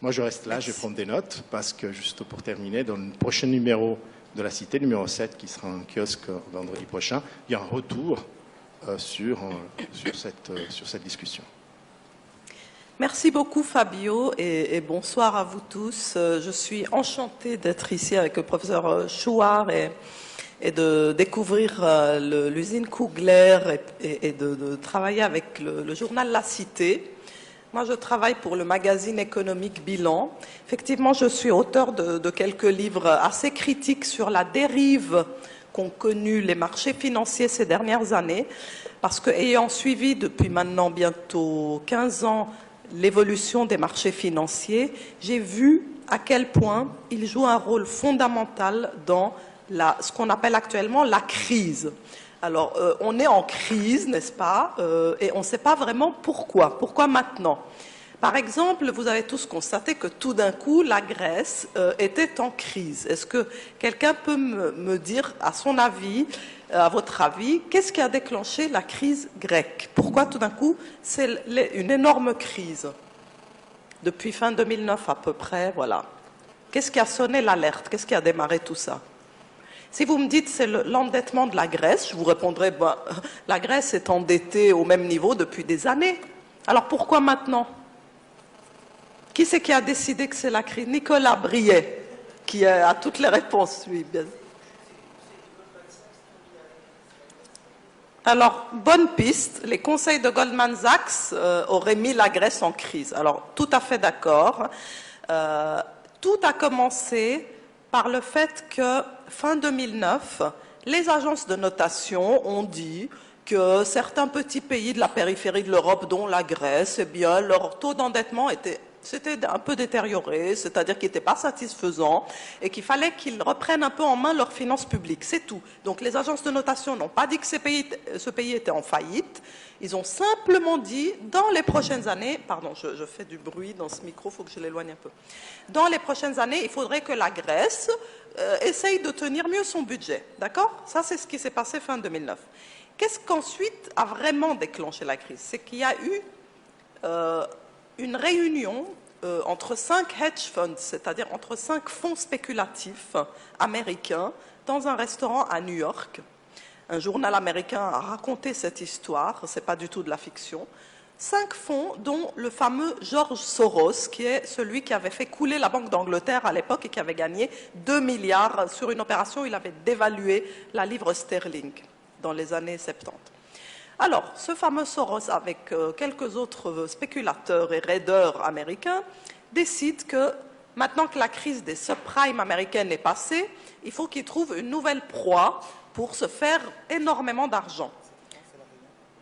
Moi, je reste là, je vais prendre des notes, parce que, juste pour terminer, dans le prochain numéro de la Cité, numéro 7, qui sera en kiosque vendredi prochain, il y a un retour sur cette discussion. Merci beaucoup Fabio et bonsoir à vous tous. Je suis enchantée d'être ici avec le professeur Chouard et de découvrir l'usine Kugler et de travailler avec le journal La Cité. Moi, je travaille pour le magazine économique Bilan. Effectivement, je suis auteur de quelques livres assez critiques sur la dérive qu'ont connue les marchés financiers ces dernières années, parce que, ayant suivi depuis maintenant bientôt 15 ans l'évolution des marchés financiers, j'ai vu à quel point ils jouent un rôle fondamental dans ce qu'on appelle actuellement la crise. Alors, on est en crise, n'est-ce pas, et on ne sait pas vraiment pourquoi. Pourquoi maintenant? Par exemple, vous avez tous constaté que tout d'un coup, la Grèce était en crise. Est-ce que quelqu'un peut me dire, à son avis, à votre avis, qu'est-ce qui a déclenché la crise grecque? Pourquoi tout d'un coup, c'est une énorme crise? Depuis fin 2009 à peu près, voilà. Qu'est-ce qui a sonné l'alerte? Qu'est-ce qui a démarré tout ça? Si vous me dites c'est l'endettement de la Grèce, je vous répondrai la Grèce est endettée au même niveau depuis des années. Alors pourquoi maintenant? Qui c'est qui a décidé que c'est la crise? Nicolas Briet, qui a toutes les réponses, lui. Bien. Alors, bonne piste, les conseils de Goldman Sachs auraient mis la Grèce en crise. Alors, tout à fait d'accord. Tout a commencé par le fait que, fin 2009, les agences de notation ont dit que certains petits pays de la périphérie de l'Europe, dont la Grèce, eh bien, leur taux d'endettement s'était un peu détérioré, c'est-à-dire qu'il n'était pas satisfaisant et qu'il fallait qu'ils reprennent un peu en main leurs finances publiques, c'est tout. Donc les agences de notation n'ont pas dit que ce pays était en faillite, ils ont simplement dit, dans les prochaines années, pardon, je fais du bruit dans ce micro, il faut que je l'éloigne un peu, dans les prochaines années, il faudrait que la Grèce essaye de tenir mieux son budget, d'accord? Ça, c'est ce qui s'est passé fin 2009. Qu'est-ce qu'ensuite a vraiment déclenché la crise? C'est qu'il y a eu une réunion entre 5 hedge funds, c'est-à-dire entre 5 fonds spéculatifs américains, dans un restaurant à New York. Un journal américain a raconté cette histoire, ce n'est pas du tout de la fiction. 5 fonds, dont le fameux George Soros, qui est celui qui avait fait couler la Banque d'Angleterre à l'époque et qui avait gagné 2 milliards sur une opération où il avait dévalué la livre sterling dans les années 70. Alors, ce fameux Soros, avec quelques autres spéculateurs et raideurs américains, décide que, maintenant que la crise des subprimes américaines est passée, il faut qu'il trouve une nouvelle proie pour se faire énormément d'argent.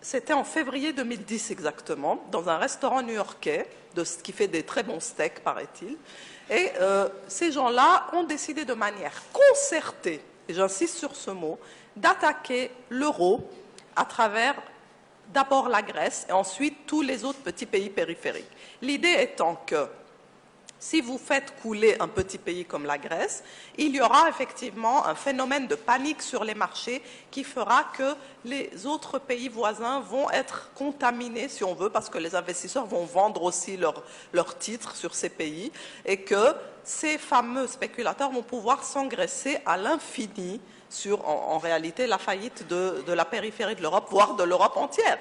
C'était en février 2010 exactement, dans un restaurant new-yorkais, qui fait des très bons steaks, paraît-il. Et ces gens-là ont décidé de manière concertée, et j'insiste sur ce mot, d'attaquer l'euro à travers d'abord la Grèce et ensuite tous les autres petits pays périphériques. L'idée étant que si vous faites couler un petit pays comme la Grèce, il y aura effectivement un phénomène de panique sur les marchés qui fera que les autres pays voisins vont être contaminés, si on veut, parce que les investisseurs vont vendre aussi leurs titres sur ces pays et que ces fameux spéculateurs vont pouvoir s'engraisser à l'infini sur, en réalité, la faillite de la périphérie de l'Europe, voire de l'Europe entière.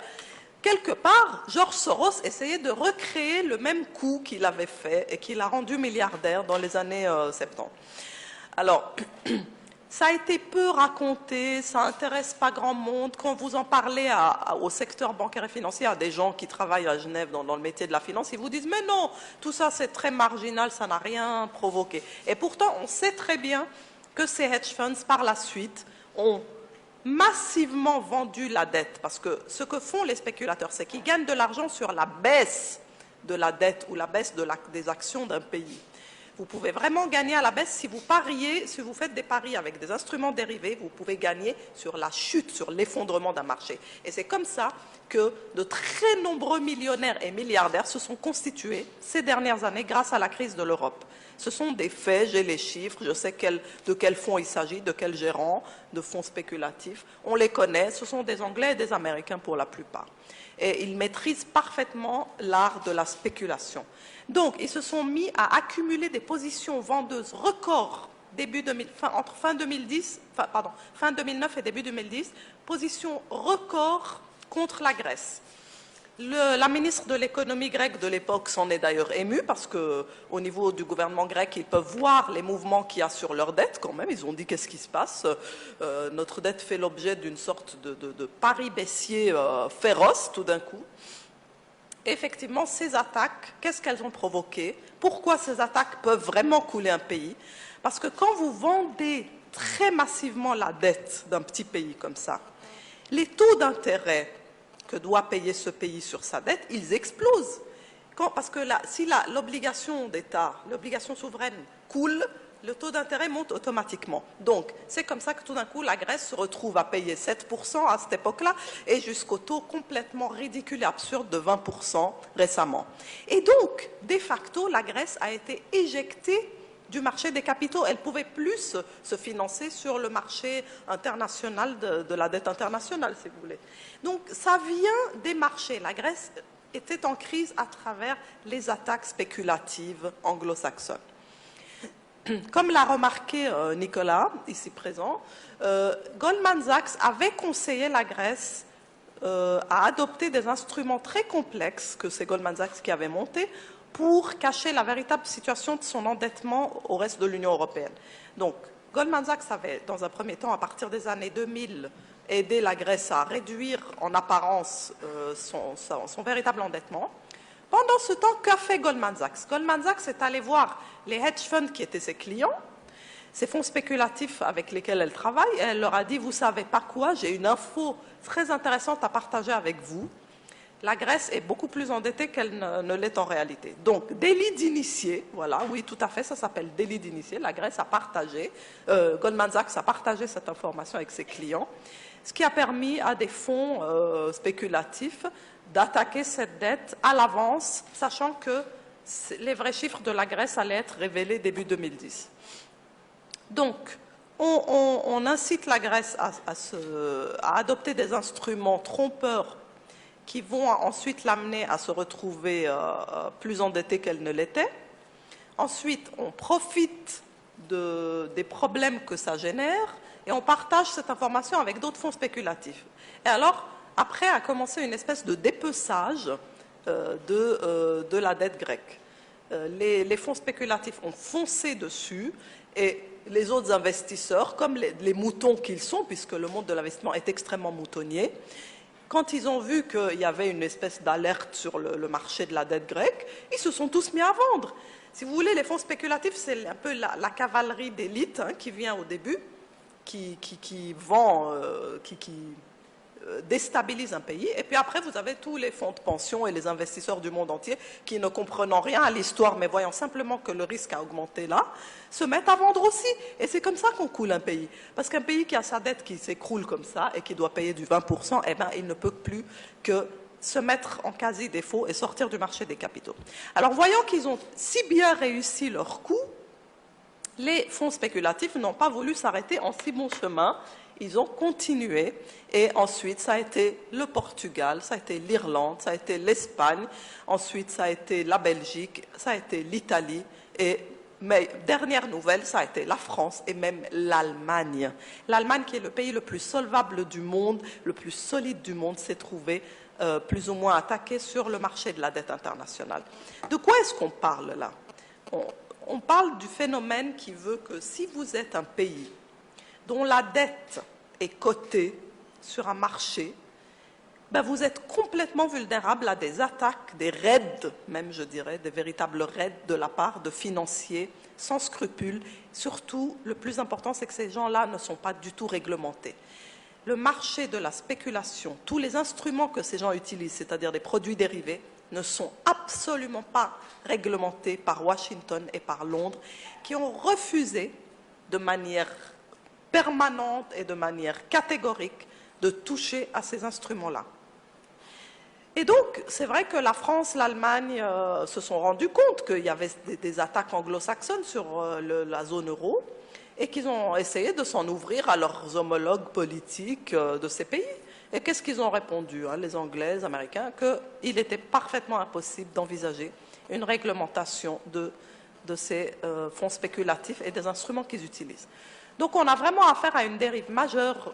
Quelque part, George Soros essayait de recréer le même coup qu'il avait fait et qu'il a rendu milliardaire dans les années 70. Alors, ça a été peu raconté, ça n'intéresse pas grand monde. Quand vous en parlez au secteur bancaire et financier, à des gens qui travaillent à Genève dans le métier de la finance, ils vous disent « Mais non, tout ça c'est très marginal, ça n'a rien provoqué. » Et pourtant, on sait très bien que ces hedge funds, par la suite, ont massivement vendu la dette, parce que ce que font les spéculateurs, c'est qu'ils gagnent de l'argent sur la baisse de la dette ou la baisse des actions d'un pays. Vous pouvez vraiment gagner à la baisse si vous pariez, si vous faites des paris avec des instruments dérivés, vous pouvez gagner sur la chute, sur l'effondrement d'un marché. Et c'est comme ça que de très nombreux millionnaires et milliardaires se sont constitués ces dernières années grâce à la crise de l'Europe. Ce sont des faits, j'ai les chiffres, je sais de quels fonds il s'agit, de quels gérants, de fonds spéculatifs. On les connaît, ce sont des Anglais et des Américains pour la plupart. Et ils maîtrisent parfaitement l'art de la spéculation. Donc, ils se sont mis à accumuler des positions vendeuses records entre fin 2009 et début 2010, positions records contre la Grèce. La ministre de l'économie grecque de l'époque s'en est d'ailleurs émue parce qu'au niveau du gouvernement grec, ils peuvent voir les mouvements qu'il y a sur leur dette quand même. Ils ont dit qu'est-ce qui se passe. Notre dette fait l'objet d'une sorte de pari baissier féroce tout d'un coup. Et effectivement, ces attaques, qu'est-ce qu'elles ont provoqué? Pourquoi ces attaques peuvent vraiment couler un pays? Parce que quand vous vendez très massivement la dette d'un petit pays comme ça, les taux d'intérêt que doit payer ce pays sur sa dette, ils explosent. Parce que si l'obligation d'État, l'obligation souveraine coule, le taux d'intérêt monte automatiquement. Donc, c'est comme ça que tout d'un coup, la Grèce se retrouve à payer 7% à cette époque-là et jusqu'au taux complètement ridicule et absurde de 20% récemment. Et donc, de facto, la Grèce a été éjectée du marché des capitaux. Elle ne pouvait plus se financer sur le marché international de la dette internationale, si vous voulez. Donc, ça vient des marchés. La Grèce était en crise à travers les attaques spéculatives anglo-saxonnes. Comme l'a remarqué Nicolas, ici présent, Goldman Sachs avait conseillé la Grèce à adopter des instruments très complexes que c'est Goldman Sachs qui avait montés pour cacher la véritable situation de son endettement au reste de l'Union européenne. Donc, Goldman Sachs avait, dans un premier temps, à partir des années 2000, aidé la Grèce à réduire en apparence son véritable endettement. Pendant ce temps, qu'a fait Goldman Sachs? Goldman Sachs est allé voir les hedge funds qui étaient ses clients, ces fonds spéculatifs avec lesquels elle travaille, et elle leur a dit, vous savez pas quoi, j'ai une info très intéressante à partager avec vous. La Grèce est beaucoup plus endettée qu'elle ne l'est en réalité. Donc, délit d'initié, voilà, oui, tout à fait, ça s'appelle délit d'initié. La Grèce a partagé, Goldman Sachs a partagé cette information avec ses clients, ce qui a permis à des fonds spéculatifs d'attaquer cette dette à l'avance, sachant que les vrais chiffres de la Grèce allaient être révélés début 2010. Donc, on incite la Grèce à adopter des instruments trompeurs qui vont ensuite l'amener à se retrouver plus endettée qu'elle ne l'était. Ensuite, on profite des problèmes que ça génère et on partage cette information avec d'autres fonds spéculatifs. Et alors, après a commencé une espèce de dépeçage de la dette grecque. Les fonds spéculatifs ont foncé dessus et les autres investisseurs, comme les moutons qu'ils sont, puisque le monde de l'investissement est extrêmement moutonnier, quand ils ont vu qu'il y avait une espèce d'alerte sur le marché de la dette grecque, ils se sont tous mis à vendre. Si vous voulez, les fonds spéculatifs, c'est un peu la cavalerie d'élite qui vient au début, qui vend, qui déstabilise un pays. Et puis après, vous avez tous les fonds de pension et les investisseurs du monde entier qui, ne comprenant rien à l'histoire, mais voyant simplement que le risque a augmenté là, se mettent à vendre aussi. Et c'est comme ça qu'on coule un pays. Parce qu'un pays qui a sa dette qui s'écroule comme ça et qui doit payer du 20%, eh ben, il ne peut plus que se mettre en quasi-défaut et sortir du marché des capitaux. Alors, voyant qu'ils ont si bien réussi leur coup, les fonds spéculatifs n'ont pas voulu s'arrêter en si bon chemin. Ils ont continué et ensuite ça a été le Portugal, ça a été l'Irlande, ça a été l'Espagne, ensuite ça a été la Belgique, ça a été l'Italie mais dernière nouvelle, ça a été la France et même l'Allemagne. L'Allemagne qui est le pays le plus solvable du monde, le plus solide du monde, s'est trouvé plus ou moins attaqué sur le marché de la dette internationale. De quoi est-ce qu'on parle là? On parle du phénomène qui veut que si vous êtes un pays dont la dette est cotée sur un marché, ben vous êtes complètement vulnérable à des attaques, des raids, même je dirais, des véritables raids de la part de financiers sans scrupules. Surtout, le plus important, c'est que ces gens-là ne sont pas du tout réglementés. Le marché de la spéculation, tous les instruments que ces gens utilisent, c'est-à-dire des produits dérivés, ne sont absolument pas réglementés par Washington et par Londres, qui ont refusé de manière permanente et de manière catégorique de toucher à ces instruments-là. Et donc, c'est vrai que la France, l'Allemagne se sont rendus compte qu'il y avait des attaques anglo-saxonnes sur la zone euro et qu'ils ont essayé de s'en ouvrir à leurs homologues politiques de ces pays. Et qu'est-ce qu'ils ont répondu, hein, les Anglais, les Américains, qu'il était parfaitement impossible d'envisager une réglementation de ces fonds spéculatifs et des instruments qu'ils utilisent. Donc, on a vraiment affaire à une dérive majeure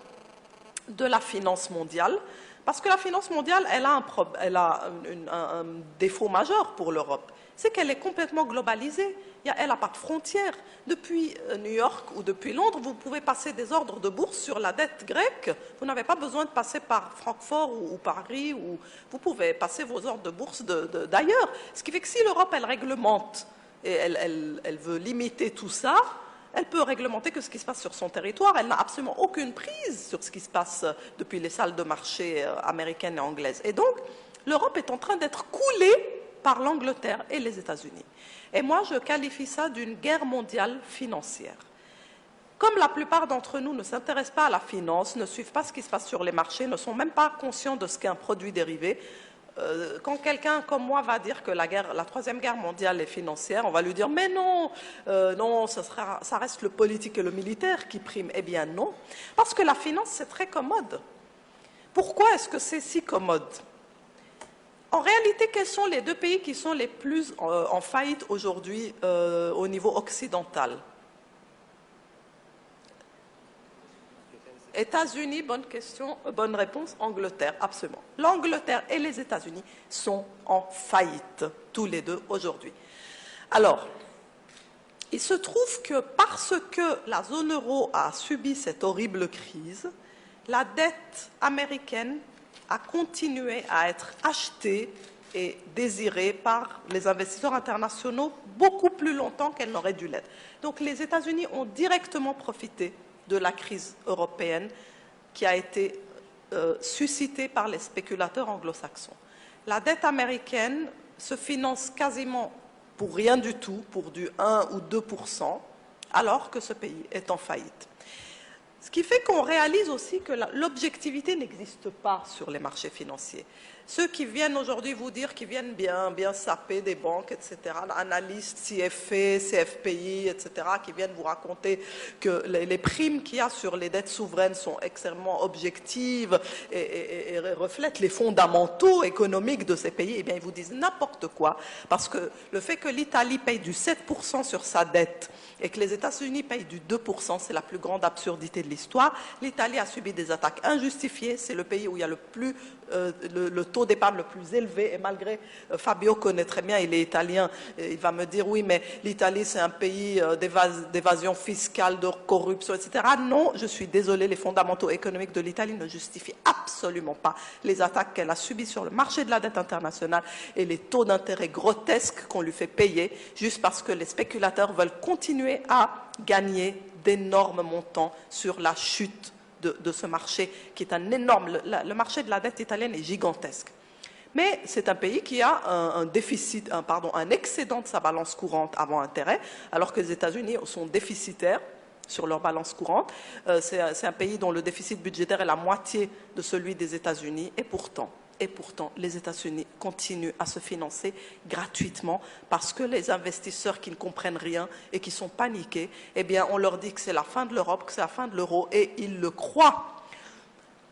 de la finance mondiale. Parce que la finance mondiale, elle a un défaut majeur pour l'Europe. C'est qu'elle est complètement globalisée. Elle n'a pas de frontières. Depuis New York ou depuis Londres, vous pouvez passer des ordres de bourse sur la dette grecque. Vous n'avez pas besoin de passer par Francfort ou Paris. Vous pouvez passer vos ordres de bourse d'ailleurs. Ce qui fait que si l'Europe, elle réglemente et elle veut limiter tout ça, elle peut réglementer que ce qui se passe sur son territoire. Elle n'a absolument aucune prise sur ce qui se passe depuis les salles de marché américaines et anglaises. Et donc, l'Europe est en train d'être coulée par l'Angleterre et les États-Unis. Et moi, je qualifie ça d'une guerre mondiale financière. Comme la plupart d'entre nous ne s'intéressent pas à la finance, ne suivent pas ce qui se passe sur les marchés, ne sont même pas conscients de ce qu'est un produit dérivé, quand quelqu'un comme moi va dire que la Troisième Guerre mondiale est financière, on va lui dire « mais non, non, ça reste le politique et le militaire qui priment ». Eh bien non, parce que la finance, c'est très commode. Pourquoi est-ce que c'est si commode? En réalité, quels sont les deux pays qui sont les plus en faillite aujourd'hui au niveau occidental? États-Unis, bonne question, bonne réponse. Angleterre, absolument. L'Angleterre et les États-Unis sont en faillite, tous les deux aujourd'hui. Alors, il se trouve que parce que la zone euro a subi cette horrible crise, la dette américaine a continué à être achetée et désirée par les investisseurs internationaux beaucoup plus longtemps qu'elle n'aurait dû l'être. Donc les États-Unis ont directement profité de la crise européenne qui a été suscitée par les spéculateurs anglo-saxons. La dette américaine se finance quasiment pour rien du tout, pour du 1 ou 2%, alors que ce pays est en faillite. Ce qui fait qu'on réalise aussi que l'objectivité n'existe pas sur les marchés financiers. Ceux qui viennent aujourd'hui vous dire qu'ils viennent bien saper des banques, etc., analystes, CFA, CFPI, etc., qui viennent vous raconter que les primes qu'il y a sur les dettes souveraines sont extrêmement objectives et reflètent les fondamentaux économiques de ces pays, eh bien, ils vous disent n'importe quoi, parce que le fait que l'Italie paye du 7% sur sa dette et que les États-Unis payent du 2%, c'est la plus grande absurdité de l'histoire. L'Italie a subi des attaques injustifiées, c'est le pays où il y a le taux d'épargne le plus élevé, et malgré, Fabio connaît très bien, il est italien, il va me dire oui, mais l'Italie c'est un pays d'évasion fiscale, de corruption, etc. Non, je suis désolée, les fondamentaux économiques de l'Italie ne justifient absolument pas les attaques qu'elle a subies sur le marché de la dette internationale et les taux d'intérêt grotesques qu'on lui fait payer juste parce que les spéculateurs veulent continuer à gagner d'énormes montants sur la chute de ce marché qui est un énorme. Le marché de la dette italienne est gigantesque. Mais c'est un pays qui a un excédent de sa balance courante avant intérêt, alors que les États-Unis sont déficitaires sur leur balance courante. C'est un pays dont le déficit budgétaire est la moitié de celui des États-Unis, et pourtant, les États-Unis continuent à se financer gratuitement parce que les investisseurs qui ne comprennent rien et qui sont paniqués, eh bien, on leur dit que c'est la fin de l'Europe, que c'est la fin de l'euro, et ils le croient.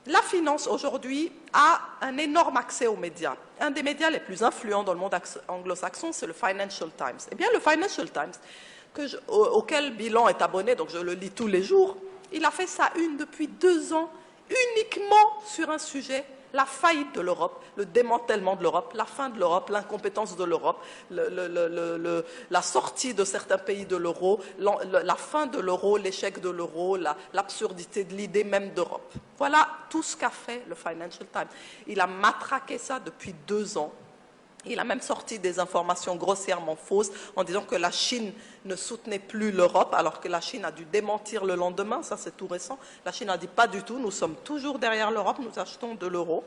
La finance, aujourd'hui, a un énorme accès aux médias. Un des médias les plus influents dans le monde anglo-saxon, c'est le Financial Times. Eh bien, le Financial Times, auquel Bilan est abonné, donc je le lis tous les jours, il a fait sa une depuis 2 ans, uniquement sur un sujet: la faillite de l'Europe, le démantèlement de l'Europe, la fin de l'Europe, l'incompétence de l'Europe, la sortie de certains pays de l'euro, la fin de l'euro, l'échec de l'euro, l'absurdité de l'idée même d'Europe. Voilà tout ce qu'a fait le Financial Times. Il a matraqué ça depuis 2 ans. Il a même sorti des informations grossièrement fausses en disant que la Chine ne soutenait plus l'Europe, alors que la Chine a dû démentir le lendemain, ça c'est tout récent. La Chine a dit pas du tout, nous sommes toujours derrière l'Europe, nous achetons de l'euro.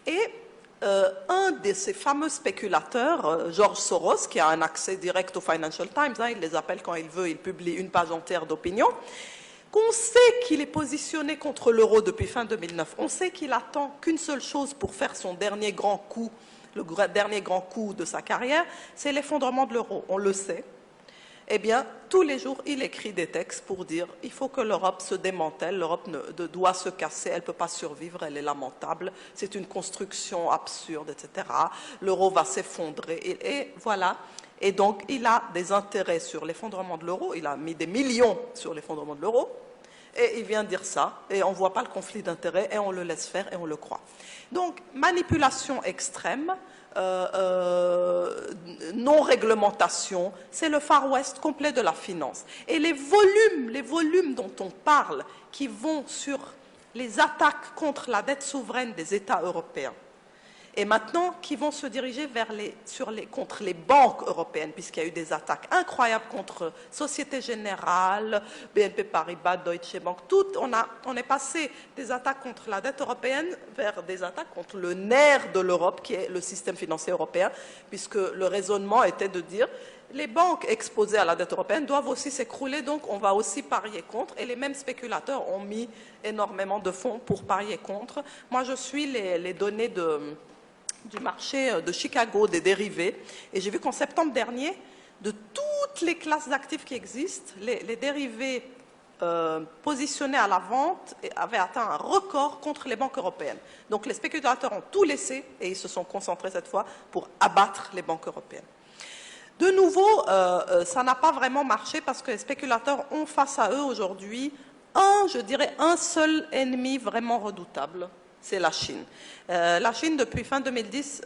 Et un de ces fameux spéculateurs, George Soros, qui a un accès direct au Financial Times, il les appelle quand il veut, il publie une page entière d'opinion, qu'on sait qu'il est positionné contre l'euro depuis fin 2009, on sait qu'il attend qu'une seule chose pour faire son dernier grand coup, le dernier grand coup de sa carrière, c'est l'effondrement de l'euro, on le sait. Eh bien, tous les jours, il écrit des textes pour dire il faut que l'Europe se démantèle, l'Europe doit se casser, elle ne peut pas survivre, elle est lamentable, c'est une construction absurde, etc. L'euro va s'effondrer, et voilà. Et donc, il a des intérêts sur l'effondrement de l'euro, il a mis des millions sur l'effondrement de l'euro, et il vient dire ça, et on ne voit pas le conflit d'intérêts, et on le laisse faire, et on le croit. Donc, manipulation extrême, non-réglementation, c'est le Far West complet de la finance. Et les volumes dont on parle, qui vont sur les attaques contre la dette souveraine des États européens, et maintenant qui vont se diriger contre les banques européennes, puisqu'il y a eu des attaques incroyables contre Société Générale, BNP Paribas, Deutsche Bank, on est passé des attaques contre la dette européenne vers des attaques contre le nerf de l'Europe, qui est le système financier européen, puisque le raisonnement était de dire les banques exposées à la dette européenne doivent aussi s'écrouler, donc on va aussi parier contre, et les mêmes spéculateurs ont mis énormément de fonds pour parier contre. Moi, je suis les données du marché de Chicago, des dérivés. Et j'ai vu qu'en septembre dernier, de toutes les classes d'actifs qui existent, les dérivés positionnés à la vente avaient atteint un record contre les banques européennes. Donc les spéculateurs ont tout laissé et ils se sont concentrés cette fois pour abattre les banques européennes. De nouveau, ça n'a pas vraiment marché parce que les spéculateurs ont face à eux aujourd'hui je dirais, un seul ennemi vraiment redoutable. C'est la Chine. La Chine, depuis fin 2010,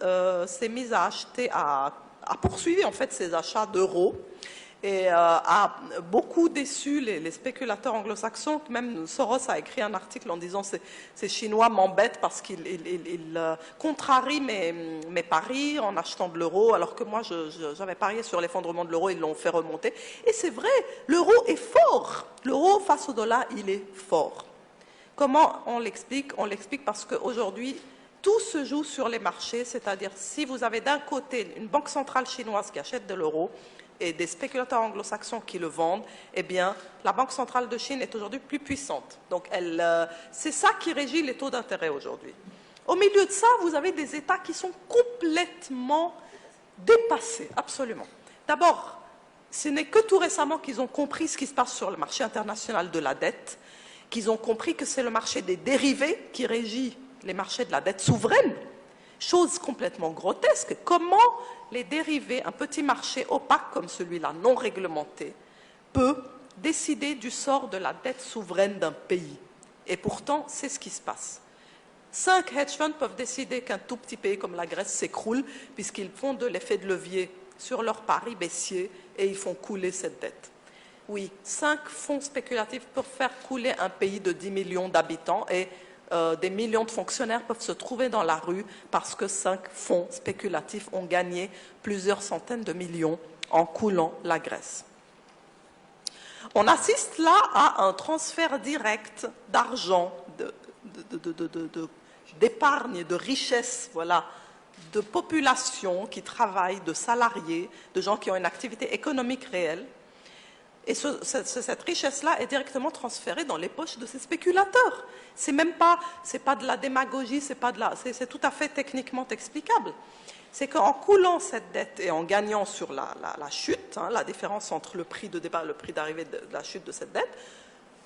s'est mise à acheter, a poursuivi en fait ses achats d'euros et a beaucoup déçu les spéculateurs anglo-saxons. Même Soros a écrit un article en disant ces Chinois m'embêtent parce qu'ils contrarient mes paris en achetant de l'euro, alors que moi j'avais parié sur l'effondrement de l'euro, ils l'ont fait remonter. Et c'est vrai, l'euro est fort. L'euro face au dollar, il est fort. Comment on l'explique? On l'explique parce qu'aujourd'hui, tout se joue sur les marchés, c'est-à-dire si vous avez d'un côté une banque centrale chinoise qui achète de l'euro et des spéculateurs anglo-saxons qui le vendent, eh bien, la Banque centrale de Chine est aujourd'hui plus puissante. Donc, c'est ça qui régit les taux d'intérêt aujourd'hui. Au milieu de ça, vous avez des États qui sont complètement dépassés, absolument. D'abord, ce n'est que tout récemment qu'ils ont compris ce qui se passe sur le marché international de la dette, qu'ils ont compris que c'est le marché des dérivés qui régit les marchés de la dette souveraine. Chose complètement grotesque. Comment les dérivés, un petit marché opaque comme celui-là, non réglementé, peut décider du sort de la dette souveraine d'un pays? Et pourtant, c'est ce qui se passe. 5 hedge funds peuvent décider qu'un tout petit pays comme la Grèce s'écroule, puisqu'ils font de l'effet de levier sur leurs paris baissiers et ils font couler cette dette. Oui, 5 fonds spéculatifs peuvent faire couler un pays de 10 millions d'habitants et des millions de fonctionnaires peuvent se trouver dans la rue parce que 5 fonds spéculatifs ont gagné plusieurs centaines de millions en coulant la Grèce. On assiste là à un transfert direct d'argent, d'épargne, de richesse, voilà, de populations qui travaillent, de salariés, de gens qui ont une activité économique réelle. Et cette richesse-là est directement transférée dans les poches de ces spéculateurs. C'est pas de la démagogie, c'est tout à fait techniquement explicable. C'est qu'en coulant cette dette et en gagnant sur la chute, la différence entre le prix de départ et le prix d'arrivée de la chute de cette dette,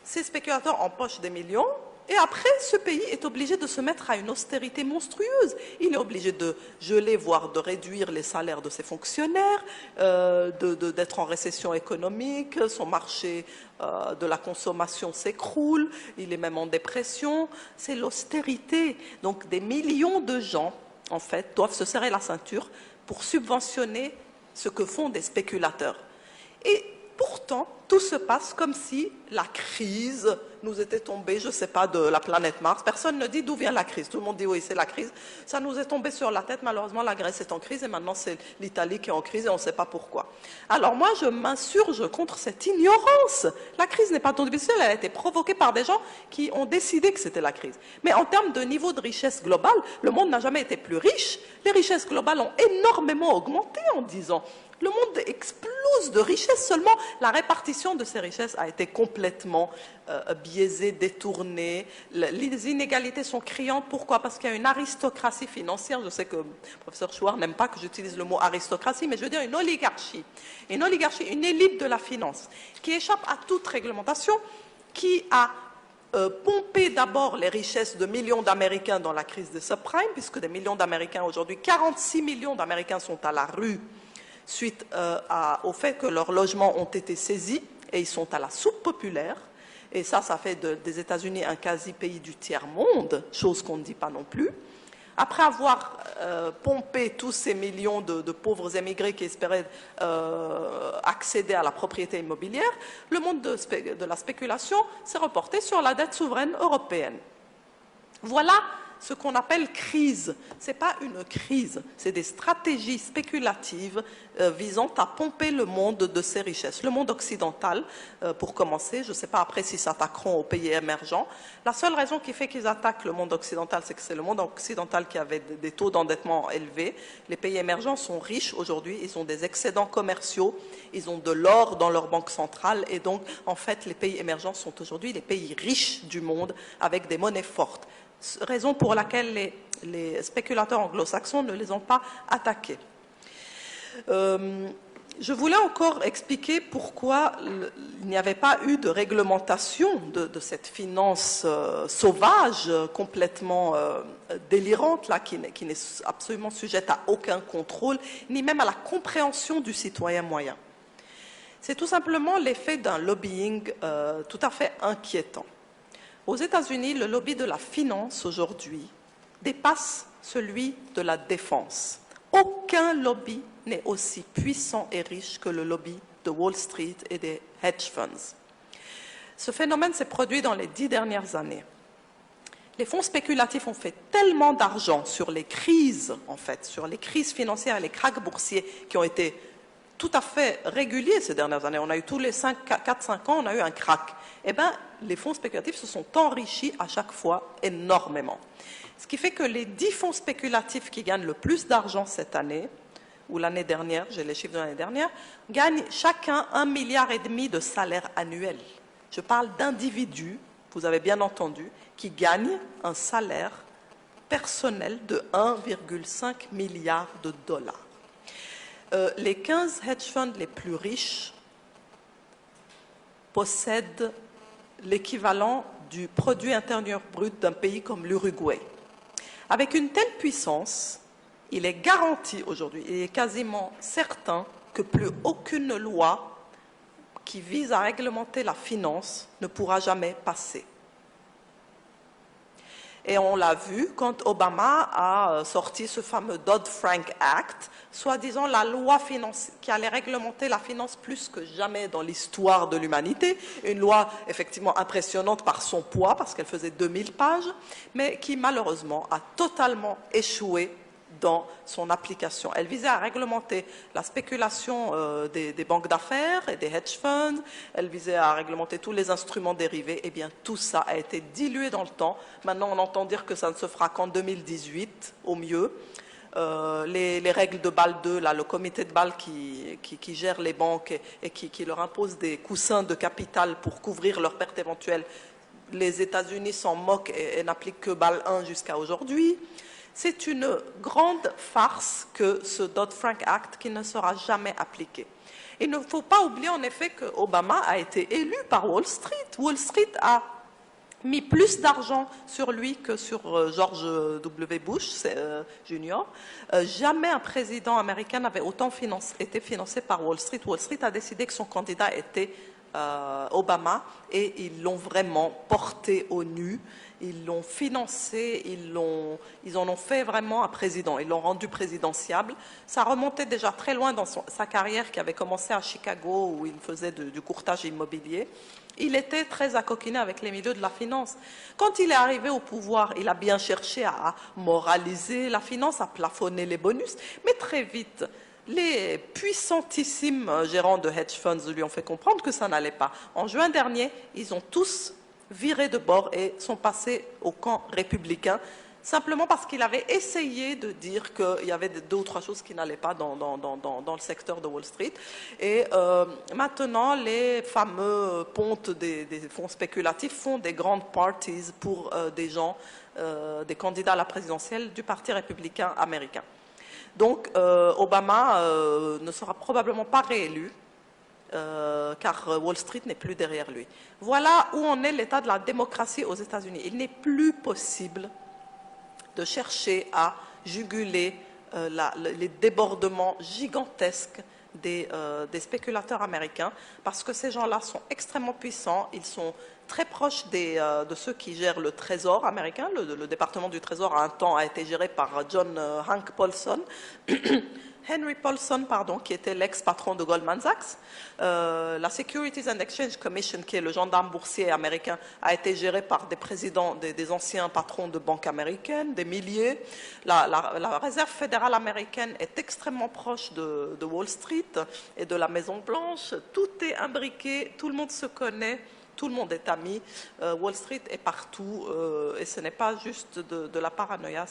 ces spéculateurs empochent des millions. Et après, ce pays est obligé de se mettre à une austérité monstrueuse. Il est obligé de geler, voire de réduire les salaires de ses fonctionnaires, d'être en récession économique, son marché de la consommation s'écroule, il est même en dépression. C'est l'austérité. Donc des millions de gens, en fait, doivent se serrer la ceinture pour subventionner ce que font des spéculateurs. Et pourtant, tout se passe comme si la crise nous était tombée, je ne sais pas, de la planète Mars. Personne ne dit d'où vient la crise. Tout le monde dit oui, c'est la crise. Ça nous est tombé sur la tête. Malheureusement, la Grèce est en crise et maintenant c'est l'Italie qui est en crise et on ne sait pas pourquoi. Alors moi, je m'insurge contre cette ignorance. La crise n'est pas tombée du ciel, elle a été provoquée par des gens qui ont décidé que c'était la crise. Mais en termes de niveau de richesse globale, le monde n'a jamais été plus riche. Les richesses globales ont énormément augmenté en 10 ans. Le monde explose de richesses, seulement la répartition de ces richesses a été complètement biaisée, détournée. Les inégalités sont criantes. Pourquoi? Parce qu'il y a une aristocratie financière. Je sais que le professeur Chouard n'aime pas que j'utilise le mot aristocratie, mais je veux dire une oligarchie. Une oligarchie, une élite de la finance qui échappe à toute réglementation, qui a pompé d'abord les richesses de millions d'Américains dans la crise des subprimes, puisque des millions d'Américains aujourd'hui, 46 millions d'Américains sont à la rue suite au fait que leurs logements ont été saisis et ils sont à la soupe populaire. Et ça fait des États-Unis un quasi-pays du tiers-monde, chose qu'on ne dit pas non plus. Après avoir pompé tous ces millions de pauvres émigrés qui espéraient accéder à la propriété immobilière, le monde de la spéculation s'est reporté sur la dette souveraine européenne. Voilà ce qu'on appelle crise. Ce n'est pas une crise, c'est des stratégies spéculatives visant à pomper le monde de ses richesses. Le monde occidental, pour commencer, je ne sais pas après s'ils s'attaqueront aux pays émergents. La seule raison qui fait qu'ils attaquent le monde occidental, c'est que c'est le monde occidental qui avait des taux d'endettement élevés. Les pays émergents sont riches aujourd'hui, ils ont des excédents commerciaux, ils ont de l'or dans leur banque centrale et donc, en fait, les pays émergents sont aujourd'hui les pays riches du monde avec des monnaies fortes. Raison pour laquelle les spéculateurs anglo-saxons ne les ont pas attaqués. Je voulais encore expliquer pourquoi il n'y avait pas eu de réglementation de cette finance sauvage, complètement délirante, là, qui n'est absolument sujette à aucun contrôle, ni même à la compréhension du citoyen moyen. C'est tout simplement l'effet d'un lobbying tout à fait inquiétant. Aux États-Unis, le lobby de la finance aujourd'hui dépasse celui de la défense. Aucun lobby n'est aussi puissant et riche que le lobby de Wall Street et des hedge funds. Ce phénomène s'est produit dans les 10 dernières années. Les fonds spéculatifs ont fait tellement d'argent sur les crises, en fait, sur les crises financières et les krachs boursiers qui ont été tout à fait réguliers ces dernières années. On a eu tous les 4-5 ans, on a eu un krach. Eh bien, les fonds spéculatifs se sont enrichis à chaque fois énormément. Ce qui fait que les 10 fonds spéculatifs qui gagnent le plus d'argent cette année, ou l'année dernière, j'ai les chiffres de l'année dernière, gagnent chacun 1,5 milliard de salaire annuel. Je parle d'individus, vous avez bien entendu, qui gagnent un salaire personnel de 1,5 milliard de dollars. Les 15 hedge funds les plus riches possèdent l'équivalent du produit intérieur brut d'un pays comme l'Uruguay. Avec une telle puissance, il est garanti aujourd'hui, il est quasiment certain que plus aucune loi qui vise à réglementer la finance ne pourra jamais passer. Et on l'a vu quand Obama a sorti ce fameux Dodd-Frank Act, soi-disant la loi qui allait réglementer la finance plus que jamais dans l'histoire de l'humanité. Une loi effectivement impressionnante par son poids, parce qu'elle faisait 2000 pages, mais qui malheureusement a totalement échoué dans son application. Elle visait à réglementer la spéculation des banques d'affaires et des hedge funds, elle visait à réglementer tous les instruments dérivés, et bien tout ça a été dilué dans le temps. Maintenant on entend dire que ça ne se fera qu'en 2018 au mieux. Les règles de Bâle II, là, le comité de Bâle qui gère les banques et qui leur impose des coussins de capital pour couvrir leurs pertes éventuelles, les États-Unis s'en moquent et n'appliquent que Bâle I jusqu'à aujourd'hui. C'est une grande farce que ce Dodd-Frank Act qui ne sera jamais appliqué. Il ne faut pas oublier en effet que Obama a été élu par Wall Street. Wall Street a mis plus d'argent sur lui que sur George W. Bush Jr. Jamais un président américain n'avait autant été financé par Wall Street. Wall Street a décidé que son candidat était Obama et ils l'ont vraiment porté au nu. Ils l'ont financé, ils en ont fait vraiment un président, ils l'ont rendu présidentiable. Ça remontait déjà très loin dans sa carrière qui avait commencé à Chicago où il faisait du courtage immobilier. Il était très accoquiné avec les milieux de la finance. Quand il est arrivé au pouvoir, il a bien cherché à moraliser la finance, à plafonner les bonus, mais très vite, les puissantissimes gérants de hedge funds lui ont fait comprendre que ça n'allait pas. En juin dernier, ils ont tous viré de bord et sont passés au camp républicain. simplement parce qu'il avait essayé de dire qu'il y avait deux ou trois choses qui n'allaient pas dans le secteur de Wall Street. Et maintenant, les fameux pontes des fonds spéculatifs font des grandes parties pour des gens, des candidats à la présidentielle du Parti républicain américain. Donc, Obama ne sera probablement pas réélu. Car Wall Street n'est plus derrière lui. Voilà où en est l'état de la démocratie aux États-Unis. Il n'est plus possible de chercher à juguler les débordements gigantesques des spéculateurs américains, parce que ces gens-là sont extrêmement puissants, ils sont très proches de ceux qui gèrent le Trésor américain. Le département du Trésor, à un temps, a été géré par Hank Paulson. Henry Paulson, pardon, qui était l'ex-patron de Goldman Sachs. La Securities and Exchange Commission, qui est le gendarme boursier américain, a été gérée par des présidents, des anciens patrons de banques américaines, des milliers. La Réserve fédérale américaine est extrêmement proche de Wall Street et de la Maison-Blanche. Tout est imbriqué, tout le monde se connaît. Tout le monde est ami, Wall Street est partout et ce n'est pas juste de la paranoïa,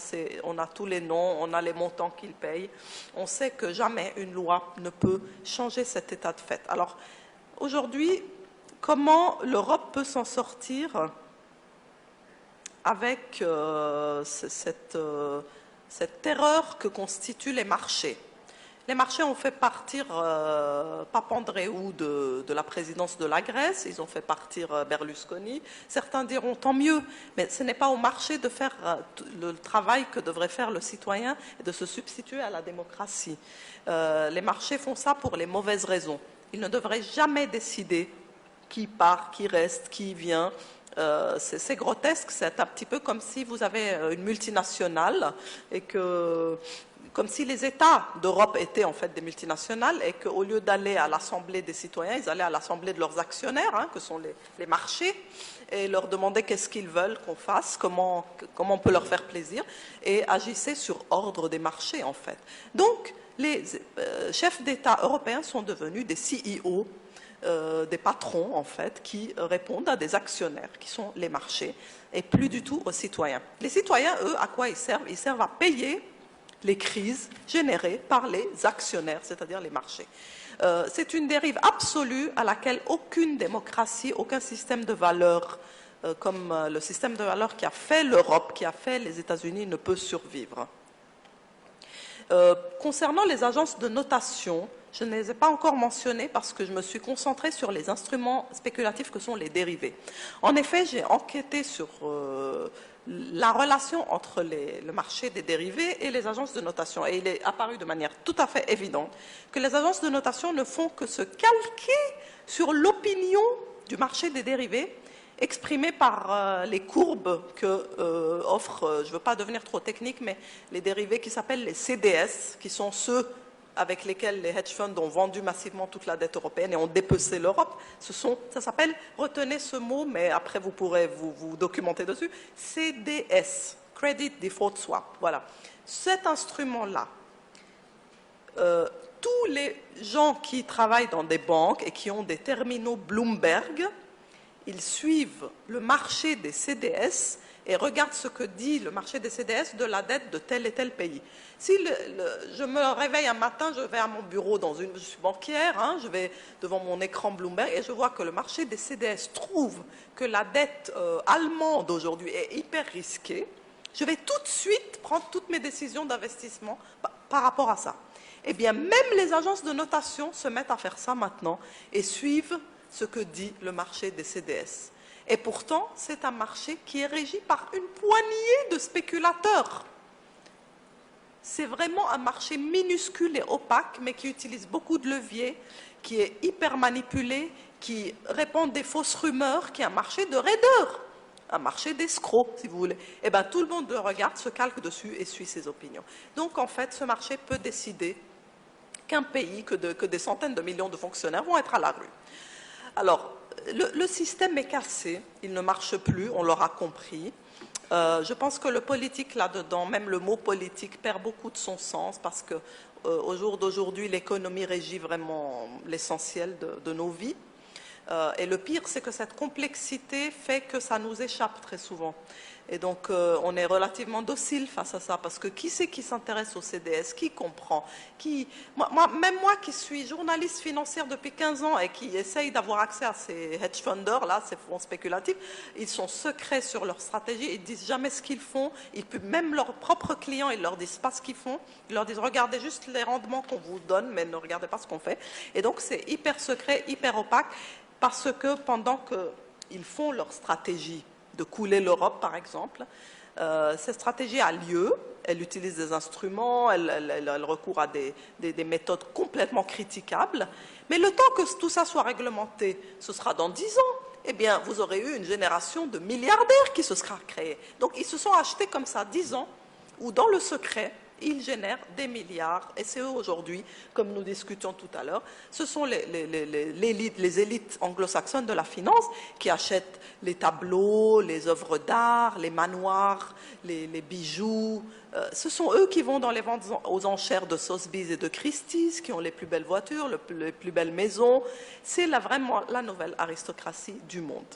on a tous les noms, on a les montants qu'ils payent. On sait que jamais une loi ne peut changer cet état de fait. Alors aujourd'hui, comment l'Europe peut s'en sortir avec cette terreur que constituent les marchés? Les marchés ont fait partir Papandréou de la présidence de la Grèce, ils ont fait partir Berlusconi. Certains diront tant mieux, mais ce n'est pas au marché de faire le travail que devrait faire le citoyen et de se substituer à la démocratie. Les marchés font ça pour les mauvaises raisons. Ils ne devraient jamais décider qui part, qui reste, qui vient. C'est grotesque, c'est un petit peu comme si vous avez une multinationale et que... Comme si les États d'Europe étaient en fait des multinationales et qu'au lieu d'aller à l'Assemblée des citoyens, ils allaient à l'Assemblée de leurs actionnaires, hein, que sont les marchés, et leur demandaient qu'est-ce qu'ils veulent qu'on fasse, comment on peut leur faire plaisir, et agissaient sur ordre des marchés en fait. Donc, les chefs d'État européens sont devenus des CEO, des patrons en fait, qui répondent à des actionnaires, qui sont les marchés, et plus du tout aux citoyens. Les citoyens, eux, à quoi ils servent? Ils servent à payer les crises générées par les actionnaires, c'est-à-dire les marchés. C'est une dérive absolue à laquelle aucune démocratie, aucun système de valeurs, comme le système de valeurs qui a fait l'Europe, qui a fait les États-Unis, ne peut survivre. Concernant les agences de notation, je ne les ai pas encore mentionnées parce que je me suis concentrée sur les instruments spéculatifs que sont les dérivés. En effet, j'ai enquêté sur la relation entre le marché des dérivés et les agences de notation. Et il est apparu de manière tout à fait évidente que les agences de notation ne font que se calquer sur l'opinion du marché des dérivés exprimée par les courbes que offrent, je ne veux pas devenir trop technique, mais les dérivés qui s'appellent les CDS, qui sont ceux avec lesquels les hedge funds ont vendu massivement toute la dette européenne et ont dépecé l'Europe. Ça s'appelle, retenez ce mot, mais après vous pourrez vous documenter dessus, CDS, Credit Default Swap. Voilà. Cet instrument-là, tous les gens qui travaillent dans des banques et qui ont des terminaux Bloomberg, ils suivent le marché des CDS et regardent ce que dit le marché des CDS de la dette de tel et tel pays. Si je me réveille un matin, je vais à mon bureau, je suis banquière, hein, je vais devant mon écran Bloomberg et je vois que le marché des CDS trouve que la dette allemande aujourd'hui est hyper risquée, je vais tout de suite prendre toutes mes décisions d'investissement par rapport à ça. Eh bien, même les agences de notation se mettent à faire ça maintenant et suivent ce que dit le marché des CDS. Et pourtant, c'est un marché qui est régi par une poignée de spéculateurs. C'est vraiment un marché minuscule et opaque, mais qui utilise beaucoup de leviers, qui est hyper manipulé, qui répand des fausses rumeurs, qui est un marché de raideurs, un marché d'escrocs, si vous voulez. Eh bien, tout le monde le regarde, se calque dessus et suit ses opinions. Donc, en fait, ce marché peut décider qu'un pays, que des centaines de millions de fonctionnaires vont être à la rue. Alors, le système est cassé, il ne marche plus, on l'aura compris. Je pense que le politique là-dedans, même le mot politique, perd beaucoup de son sens parce qu'au jour d'aujourd'hui, l'économie régit vraiment l'essentiel de nos vies. Et le pire, c'est que cette complexité fait que ça nous échappe très souvent. Et donc, on est relativement docile face à ça, parce que qui c'est qui s'intéresse au CDS? Qui comprend? Même moi qui suis journaliste financière depuis 15 ans et qui essaye d'avoir accès à ces hedge funders, là, ces fonds spéculatifs, ils sont secrets sur leur stratégie, ils disent jamais ce qu'ils font, même leurs propres clients, ils leur disent pas ce qu'ils font, ils leur disent regardez juste les rendements qu'on vous donne, mais ne regardez pas ce qu'on fait. Et donc, c'est hyper secret, hyper opaque, parce que pendant qu'ils font leur stratégie, de couler l'Europe, par exemple. Cette stratégie a lieu, elle utilise des instruments, elle recourt à des méthodes complètement critiquables, mais le temps que tout ça soit réglementé, ce sera dans 10 ans, eh bien, vous aurez eu une génération de milliardaires qui se sera créée. Donc, ils se sont achetés comme ça 10 ans, où dans le secret, ils génèrent des milliards, et c'est eux aujourd'hui, comme nous discutions tout à l'heure, ce sont les élites anglo-saxonnes de la finance qui achètent les tableaux, les œuvres d'art, les manoirs, les bijoux. Ce sont eux qui vont dans les ventes aux enchères de Sotheby's et de Christie's, qui ont les plus belles voitures, les plus belles maisons. C'est vraiment la nouvelle aristocratie du monde.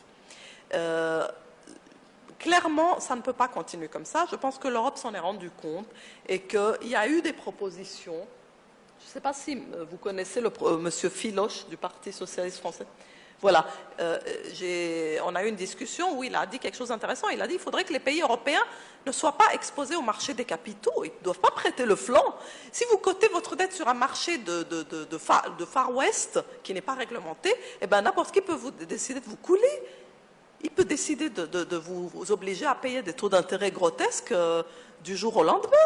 Clairement, ça ne peut pas continuer comme ça. Je pense que l'Europe s'en est rendu compte et qu'il y a eu des propositions. Je ne sais pas si vous connaissez monsieur Filoche du Parti socialiste français. Voilà, on a eu une discussion où il a dit quelque chose d'intéressant. Il a dit qu'il faudrait que les pays européens ne soient pas exposés au marché des capitaux. Ils ne doivent pas prêter le flanc. Si vous cotez votre dette sur un marché de Far West qui n'est pas réglementé, eh ben, n'importe qui peut décider de vous couler. Il peut décider de vous obliger à payer des taux d'intérêt grotesques du jour au lendemain.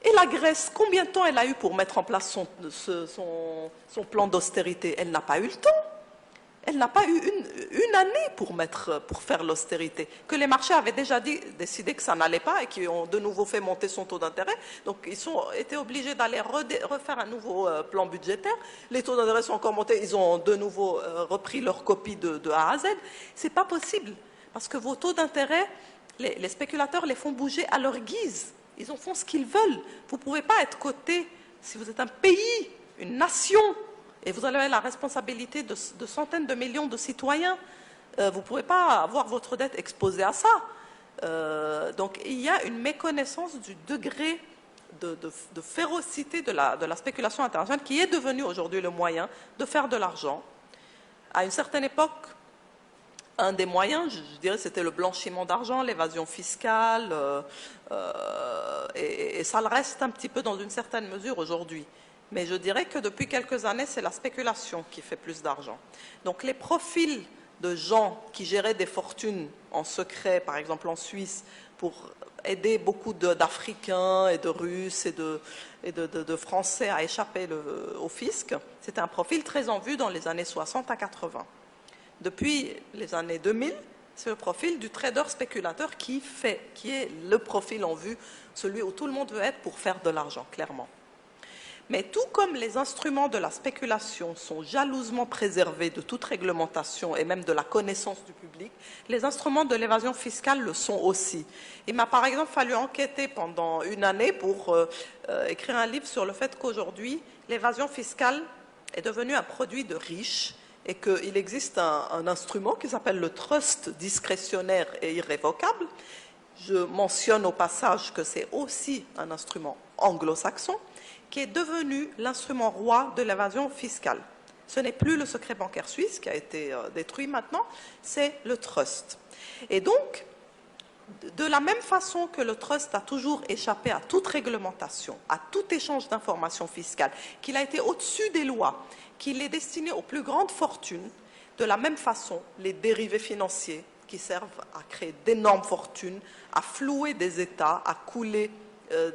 Et la Grèce, combien de temps elle a eu pour mettre en place son plan d'austérité? Elle n'a pas eu le temps. Elle n'a pas eu une année pour faire l'austérité. Que les marchés avaient déjà décidé que ça n'allait pas et qui ont de nouveau fait monter son taux d'intérêt. Donc, ils ont été obligés d'aller refaire un nouveau plan budgétaire. Les taux d'intérêt sont encore montés. Ils ont de nouveau repris leur copie de A à Z. C'est pas possible. Parce que vos taux d'intérêt, les spéculateurs les font bouger à leur guise. Ils en font ce qu'ils veulent. Vous ne pouvez pas être coté, si vous êtes un pays, une nation, et vous avez la responsabilité de centaines de millions de citoyens. Vous ne pouvez pas avoir votre dette exposée à ça. Donc il y a une méconnaissance du degré de férocité de la spéculation internationale qui est devenue aujourd'hui le moyen de faire de l'argent. À une certaine époque, un des moyens, je dirais, c'était le blanchiment d'argent, l'évasion fiscale, et ça le reste un petit peu dans une certaine mesure aujourd'hui. Mais je dirais que depuis quelques années, c'est la spéculation qui fait plus d'argent. Donc les profils de gens qui géraient des fortunes en secret, par exemple en Suisse, pour aider beaucoup d'Africains et de Russes et de Français à échapper au fisc, c'était un profil très en vue dans les années 60 à 80. Depuis les années 2000, c'est le profil du trader spéculateur qui est le profil en vue, celui où tout le monde veut être pour faire de l'argent, clairement. Mais tout comme les instruments de la spéculation sont jalousement préservés de toute réglementation et même de la connaissance du public, les instruments de l'évasion fiscale le sont aussi. Il m'a par exemple fallu enquêter pendant une année pour écrire un livre sur le fait qu'aujourd'hui, l'évasion fiscale est devenue un produit de riches et qu'il existe un instrument qui s'appelle le trust discrétionnaire et irrévocable. Je mentionne au passage que c'est aussi un instrument anglo-saxon, qui est devenu l'instrument roi de l'évasion fiscale. Ce n'est plus le secret bancaire suisse qui a été détruit maintenant, c'est le trust. Et donc, de la même façon que le trust a toujours échappé à toute réglementation, à tout échange d'informations fiscales, qu'il a été au-dessus des lois, qu'il est destiné aux plus grandes fortunes, de la même façon, les dérivés financiers qui servent à créer d'énormes fortunes, à flouer des États, à couler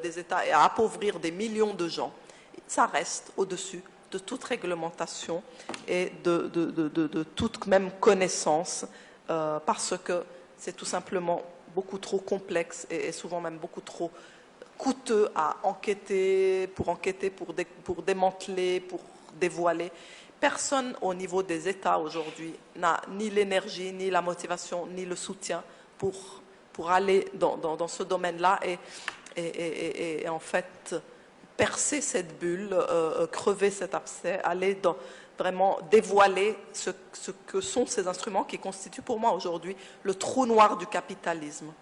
des États et à appauvrir des millions de gens, ça reste au-dessus de toute réglementation et de toute même connaissance, parce que c'est tout simplement beaucoup trop complexe et souvent même beaucoup trop coûteux à enquêter, pour démanteler, pour dévoiler. Personne au niveau des États aujourd'hui n'a ni l'énergie, ni la motivation, ni le soutien pour aller dans ce domaine-là et en fait percer cette bulle, crever cet abcès, aller vraiment dévoiler ce que sont ces instruments qui constituent pour moi aujourd'hui le trou noir du capitalisme.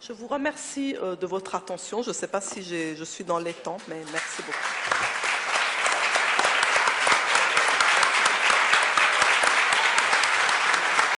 Je vous remercie de votre attention. Je ne sais pas si je suis dans les temps, mais merci beaucoup.